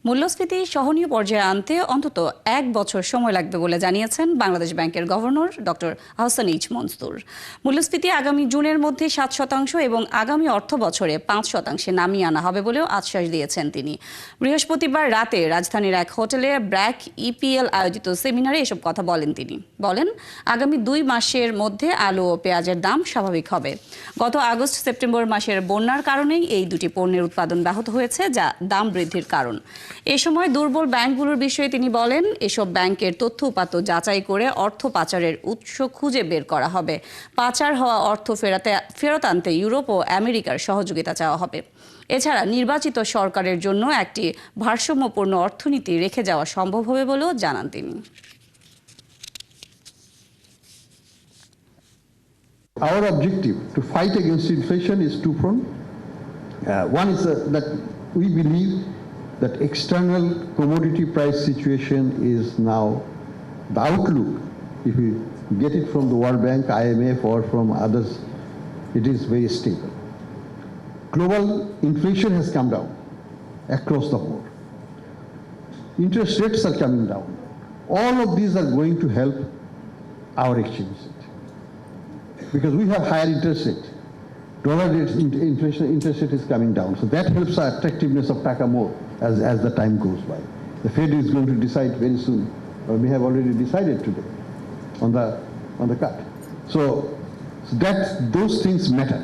মূল্যস্ফীতি সহনীয় পর্যায়ে আনতে অন্তত 1 বছর সময় লাগবে বলে জানিয়েছেন বাংলাদেশ ব্যাংকের governor doctor Ahsan H Mansur. মূল্যস্ফীতি আগামী জুনের মধ্যে 7% এবং আগামী অর্থ বছরে 5% নামিয়ে আনা হবে বলেও আশ্বাস দিয়েছেন তিনি। বৃহস্পতিবার রাতে রাজধানীর এক হোটেলে ব্র্যাক ইপিএল আয়োজিত সেমিনারে এসব কথা বলেন তিনি। বলেন, আগামী 2 মাসের মধ্যে আলু ও পেঁয়াজের দাম স্বাভাবিক হবে। গত আগস্ট সেপ্টেম্বর মাসের বন্যার কারণেই এই দুটি পণ্যের উৎপাদন ব্যাহত হয়েছে, যা দাম বৃদ্ধির কারণ। এ সময় দুর্বল ব্যাংকগুলোর বিষয়ে তিনি বলেন, এসব ব্যাংকের তথ্য উপাত্ত যাচাই করে অর্থ পাচারের উৎস খুঁজে বের করা হবে। পাচার হওয়া অর্থ ফেরত আনতে ইউরোপ ও আমেরিকার সহযোগিতা চাওয়া হবে। এছাড়া নির্বাচিত সরকারের জন্য একটি ভারসাম্যপূর্ণ অর্থনীতি রেখে যাওয়া সম্ভব হবে বলেও জানান তিনি। Our objective to fight against inflation is two-pronged. One is that we believe that external commodity price situation is now the outlook. If you get it from the World Bank, IMF, or from others, it is very stable. Global inflation has come down across the board. Interest rates are coming down. All of these are going to help our exchange rate, because we have higher interest rate. Dollar rates, interest rate is coming down. So that helps our attractiveness of Taka more as the time goes by. The Fed is going to decide very soon, or may have already decided today on the cut. So those things matter.